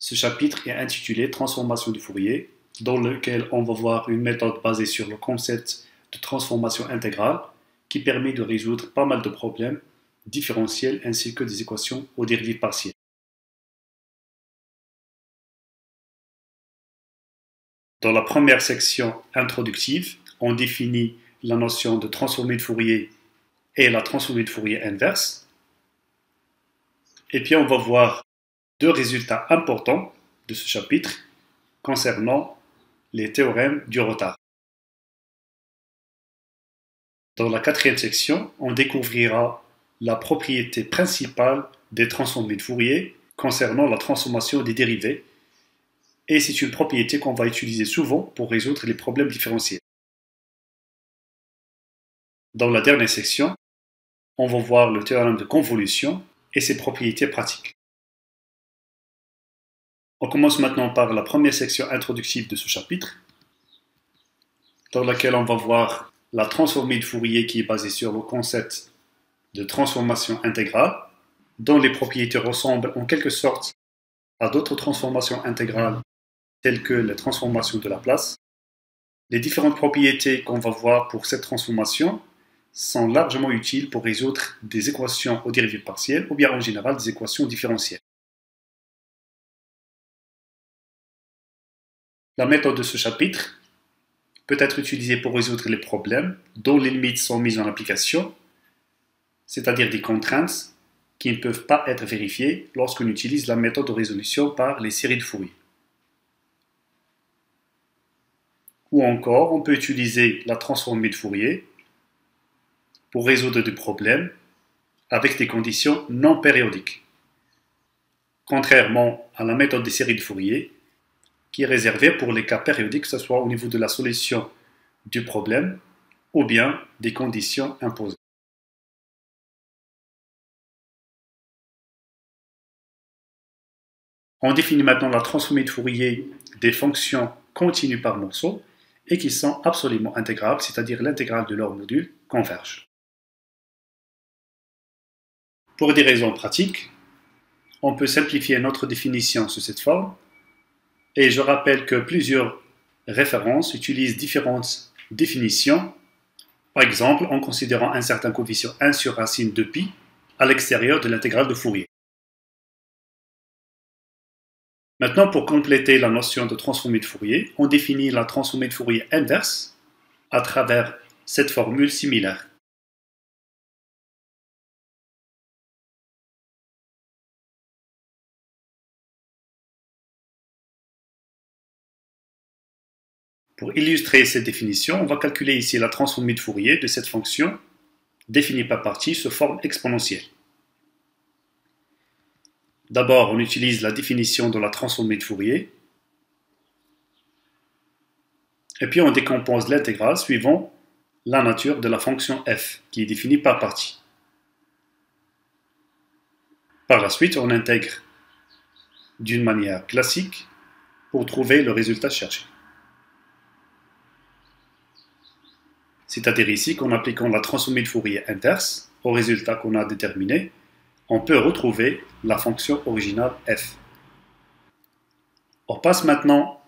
Ce chapitre est intitulé Transformation de Fourier, dans lequel on va voir une méthode basée sur le concept de transformation intégrale qui permet de résoudre pas mal de problèmes différentiels ainsi que des équations aux dérivées partielles. Dans la première section introductive, on définit la notion de transformée de Fourier et la transformée de Fourier inverse. Et puis on va voir deux résultats importants de ce chapitre concernant les théorèmes du retard. Dans la quatrième section, on découvrira la propriété principale des transformées de Fourier concernant la transformation des dérivés, et c'est une propriété qu'on va utiliser souvent pour résoudre les problèmes différentiels. Dans la dernière section, on va voir le théorème de convolution et ses propriétés pratiques. On commence maintenant par la première section introductive de ce chapitre, dans laquelle on va voir la transformée de Fourier qui est basée sur le concept de transformation intégrale, dont les propriétés ressemblent en quelque sorte à d'autres transformations intégrales telles que les transformations de Laplace. Les différentes propriétés qu'on va voir pour cette transformation sont largement utiles pour résoudre des équations aux dérivées partielles ou bien en général des équations différentielles. La méthode de ce chapitre peut être utilisée pour résoudre les problèmes dont les limites sont mises en application, c'est-à-dire des contraintes qui ne peuvent pas être vérifiées lorsqu'on utilise la méthode de résolution par les séries de Fourier. Ou encore, on peut utiliser la transformée de Fourier pour résoudre des problèmes avec des conditions non périodiques, contrairement à la méthode des séries de Fourier, qui est réservée pour les cas périodiques, que ce soit au niveau de la solution du problème ou bien des conditions imposées. On définit maintenant la transformée de Fourier des fonctions continues par morceaux et qui sont absolument intégrables, c'est-à-dire l'intégrale de leur module converge. Pour des raisons pratiques, on peut simplifier notre définition sous cette forme, et je rappelle que plusieurs références utilisent différentes définitions, par exemple en considérant un certain coefficient 1 sur racine de pi à l'extérieur de l'intégrale de Fourier. Maintenant, pour compléter la notion de transformée de Fourier, on définit la transformée de Fourier inverse à travers cette formule similaire. Pour illustrer cette définition, on va calculer ici la transformée de Fourier de cette fonction définie par partie sous forme exponentielle. D'abord, on utilise la définition de la transformée de Fourier, et puis on décompose l'intégrale suivant la nature de la fonction f, qui est définie par partie. Par la suite, on intègre d'une manière classique pour trouver le résultat cherché. C'est-à-dire ici qu'en appliquant la transformée de Fourier inverse au résultat qu'on a déterminé, on peut retrouver la fonction originale f. On passe maintenant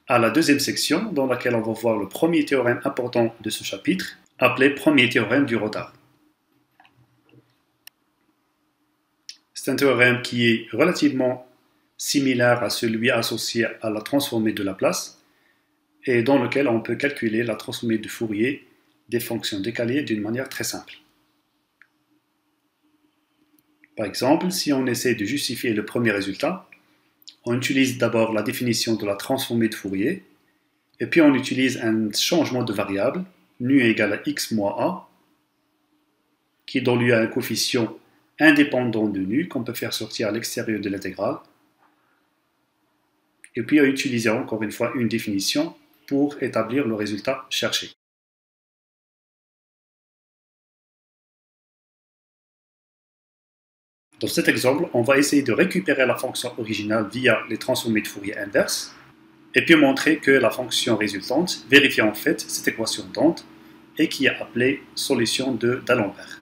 à la deuxième section dans laquelle on va voir le premier théorème important de ce chapitre, appelé premier théorème du retard. C'est un théorème qui est relativement similaire à celui associé à la transformée de Laplace et dans lequel on peut calculer la transformée de Fourier des fonctions décalées d'une manière très simple. Par exemple, si on essaie de justifier le premier résultat, on utilise d'abord la définition de la transformée de Fourier, et puis on utilise un changement de variable, nu égale à x moins a, qui donne lieu à un coefficient indépendant de nu qu'on peut faire sortir à l'extérieur de l'intégrale, et puis on utilise encore une fois une définition pour établir le résultat cherché. Dans cet exemple, on va essayer de récupérer la fonction originale via les transformées de Fourier inverse, et puis montrer que la fonction résultante vérifie en fait cette équation d'onde et qui est appelée solution d'Alembert.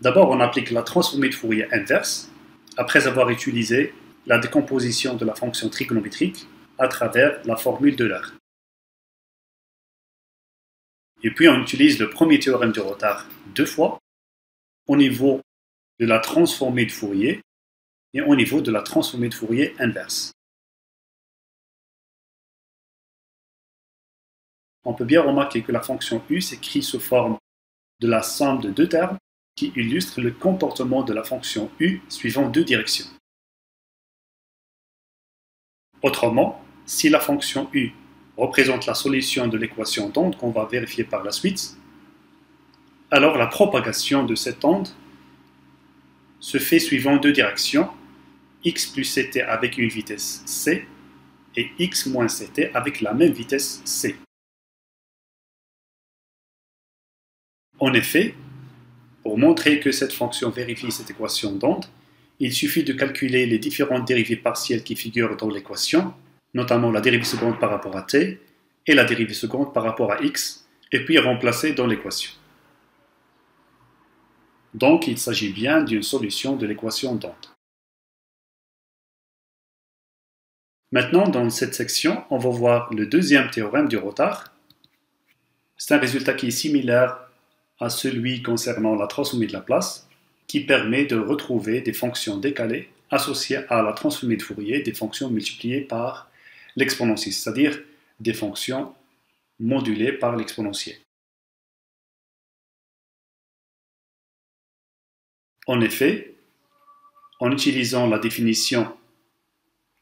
D'abord, on applique la transformée de Fourier inverse après avoir utilisé la décomposition de la fonction trigonométrique à travers la formule d'Euler. Et puis on utilise le premier théorème de retard deux fois au niveau de la transformée de Fourier et au niveau de la transformée de Fourier inverse. On peut bien remarquer que la fonction u s'écrit sous forme de la somme de deux termes qui illustrent le comportement de la fonction u suivant deux directions. Autrement, si la fonction u représente la solution de l'équation d'onde qu'on va vérifier par la suite, alors la propagation de cette onde se fait suivant deux directions, x plus ct avec une vitesse c et x moins ct avec la même vitesse c. En effet, pour montrer que cette fonction vérifie cette équation d'onde, il suffit de calculer les différentes dérivées partielles qui figurent dans l'équation, notamment la dérivée seconde par rapport à t et la dérivée seconde par rapport à x, et puis remplacer dans l'équation. Donc il s'agit bien d'une solution de l'équation d'onde. Maintenant, dans cette section, on va voir le deuxième théorème du retard. C'est un résultat qui est similaire à celui concernant la transformée de Laplace, qui permet de retrouver des fonctions décalées associées à la transformée de Fourier des fonctions multipliées par l'exponentielle, c'est-à-dire des fonctions modulées par l'exponentielle. En effet, en utilisant la définition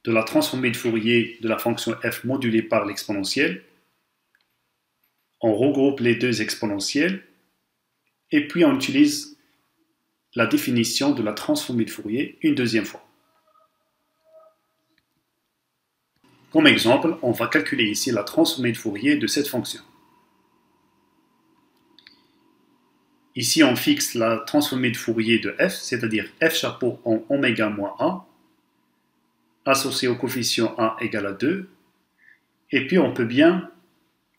de la transformée de Fourier de la fonction f modulée par l'exponentielle, on regroupe les deux exponentielles et puis on utilise la définition de la transformée de Fourier une deuxième fois. Comme exemple, on va calculer ici la transformée de Fourier de cette fonction. Ici, on fixe la transformée de Fourier de f, c'est-à-dire f chapeau en oméga moins 1, associé au coefficient a égale à 2, et puis on peut bien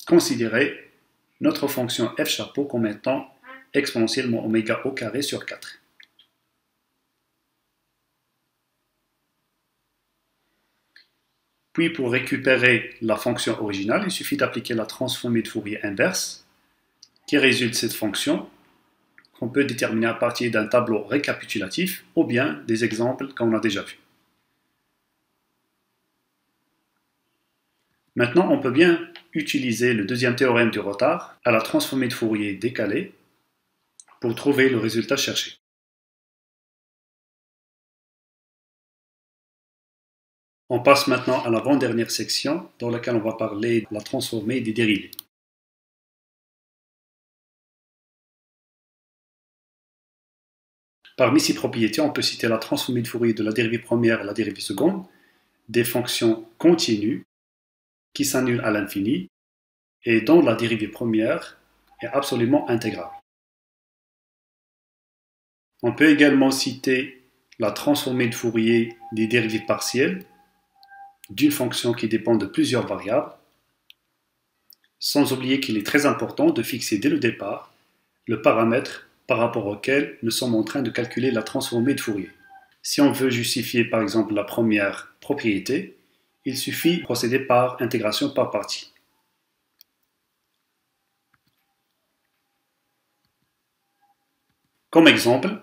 considérer notre fonction f chapeau comme étant exponentiellement oméga au carré sur 4. Puis pour récupérer la fonction originale, il suffit d'appliquer la transformée de Fourier inverse, qui résulte de cette fonction, qu'on peut déterminer à partir d'un tableau récapitulatif ou bien des exemples qu'on a déjà vus. Maintenant, on peut bien utiliser le deuxième théorème du retard à la transformée de Fourier décalée pour trouver le résultat cherché. On passe maintenant à l'avant-dernière section dans laquelle on va parler de la transformée des dérivés. Parmi ces propriétés, on peut citer la transformée de Fourier de la dérivée première à la dérivée seconde, des fonctions continues qui s'annulent à l'infini et dont la dérivée première est absolument intégrale. On peut également citer la transformée de Fourier des dérivées partielles d'une fonction qui dépend de plusieurs variables, sans oublier qu'il est très important de fixer dès le départ le paramètre par rapport auquel nous sommes en train de calculer la transformée de Fourier. Si on veut justifier par exemple la première propriété, il suffit de procéder par intégration par partie. Comme exemple,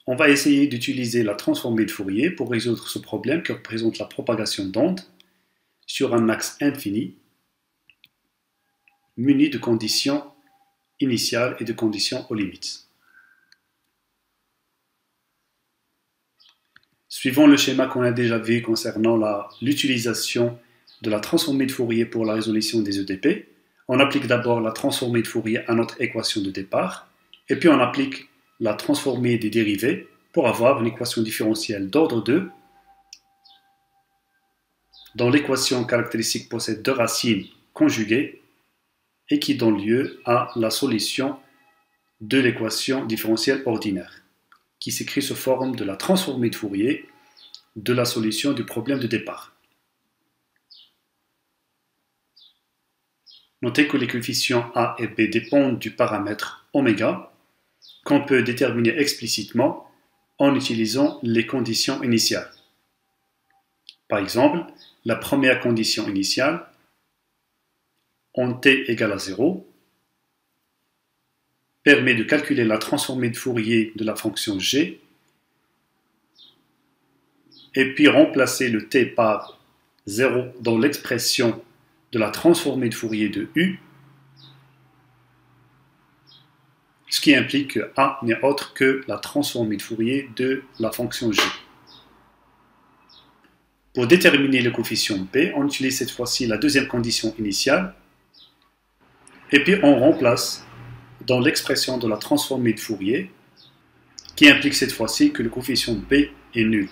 on va essayer d'utiliser la transformée de Fourier pour résoudre ce problème qui représente la propagation d'onde sur un axe infini muni de conditions initiales et de conditions aux limites. Suivant le schéma qu'on a déjà vu concernant l'utilisation de la transformée de Fourier pour la résolution des EDP, on applique d'abord la transformée de Fourier à notre équation de départ, et puis on applique la transformée des dérivés pour avoir une équation différentielle d'ordre 2 dont l'équation caractéristique possède deux racines conjuguées et qui donne lieu à la solution de l'équation différentielle ordinaire, qui s'écrit sous forme de la transformée de Fourier de la solution du problème de départ. Notez que les coefficients a et b dépendent du paramètre oméga, qu'on peut déterminer explicitement en utilisant les conditions initiales. Par exemple, la première condition initiale, en t égale à 0, permet de calculer la transformée de Fourier de la fonction g, et puis remplacer le t par 0 dans l'expression de la transformée de Fourier de u, ce qui implique que a n'est autre que la transformée de Fourier de la fonction g. Pour déterminer le coefficient p, on utilise cette fois-ci la deuxième condition initiale, et puis on remplace dans l'expression de la transformée de Fourier, qui implique cette fois-ci que le coefficient p est nul.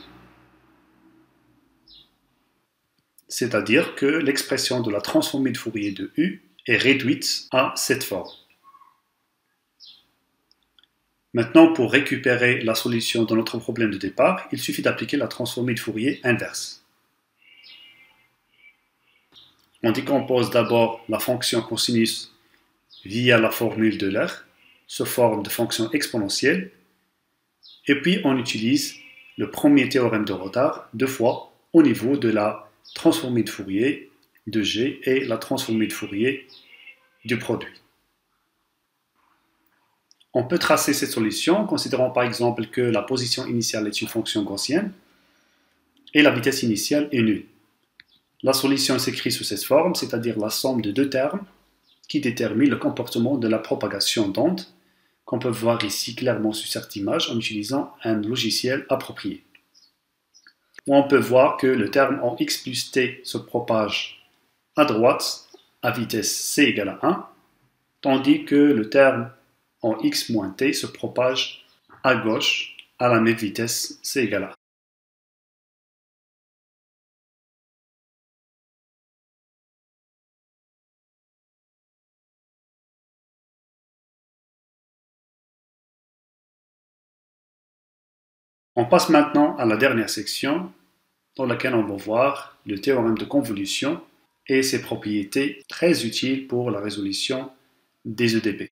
C'est-à-dire que l'expression de la transformée de Fourier de u est réduite à cette forme. Maintenant, pour récupérer la solution de notre problème de départ, il suffit d'appliquer la transformée de Fourier inverse. On décompose d'abord la fonction cosinus via la formule d'Euler, sous forme de fonction exponentielle, et puis on utilise le premier théorème de Rodard deux fois au niveau de la transformée de Fourier de G et la transformée de Fourier du produit. On peut tracer cette solution en considérant par exemple que la position initiale est une fonction gaussienne et la vitesse initiale est nulle. La solution s'écrit sous cette forme, c'est-à-dire la somme de deux termes qui déterminent le comportement de la propagation d'onde, qu'on peut voir ici clairement sur cette image en utilisant un logiciel approprié. Où on peut voir que le terme en x plus t se propage à droite à vitesse c égale à 1, tandis que le terme en x moins t se propage à gauche à la même vitesse c égale à 1. On passe maintenant à la dernière section dans laquelle on va voir le théorème de convolution et ses propriétés très utiles pour la résolution des EDP.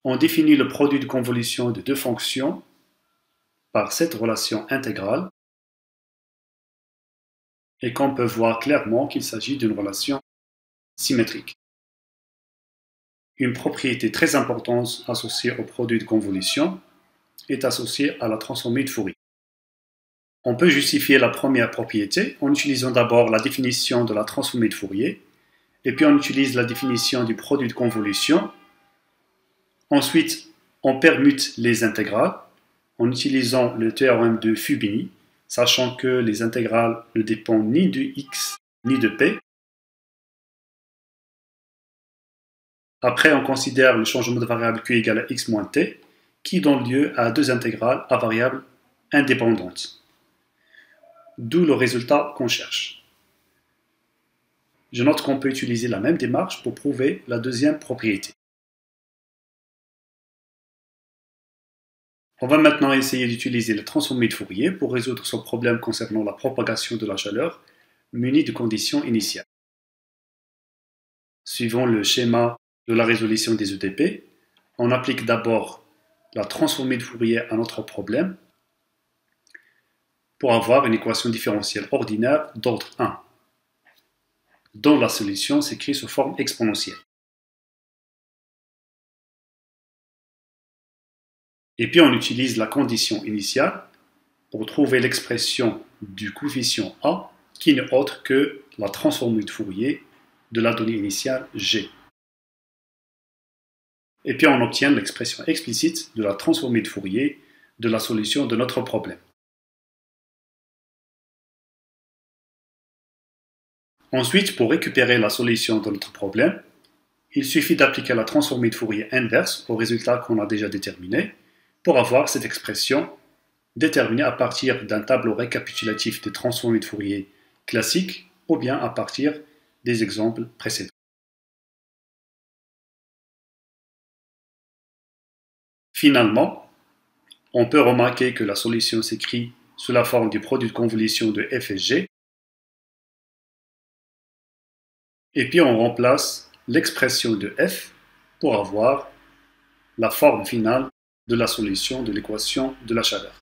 On définit le produit de convolution de deux fonctions par cette relation intégrale et qu'on peut voir clairement qu'il s'agit d'une relation symétrique. Une propriété très importante associée au produit de convolution est associée à la transformée de Fourier. On peut justifier la première propriété en utilisant d'abord la définition de la transformée de Fourier, et puis on utilise la définition du produit de convolution. Ensuite, on permute les intégrales en utilisant le théorème de Fubini, sachant que les intégrales ne dépendent ni de x ni de p. Après, on considère le changement de variable q égale à x moins t, qui donne lieu à deux intégrales à variables indépendantes. D'où le résultat qu'on cherche. Je note qu'on peut utiliser la même démarche pour prouver la deuxième propriété. On va maintenant essayer d'utiliser la transformée de Fourier pour résoudre ce problème concernant la propagation de la chaleur muni de conditions initiales. Suivant le schéma de la résolution des EDP, on applique d'abord la transformée de Fourier à notre problème pour avoir une équation différentielle ordinaire d'ordre 1, dont la solution s'écrit sous forme exponentielle. Et puis on utilise la condition initiale pour trouver l'expression du coefficient A, qui n'est autre que la transformée de Fourier de la donnée initiale G. Et puis on obtient l'expression explicite de la transformée de Fourier de la solution de notre problème. Ensuite, pour récupérer la solution de notre problème, il suffit d'appliquer la transformée de Fourier inverse au résultat qu'on a déjà déterminé pour avoir cette expression déterminée à partir d'un tableau récapitulatif des transformées de Fourier classiques ou bien à partir des exemples précédents. Finalement, on peut remarquer que la solution s'écrit sous la forme du produit de convolution de f et g, et puis on remplace l'expression de f pour avoir la forme finale de la solution de l'équation de la chaleur.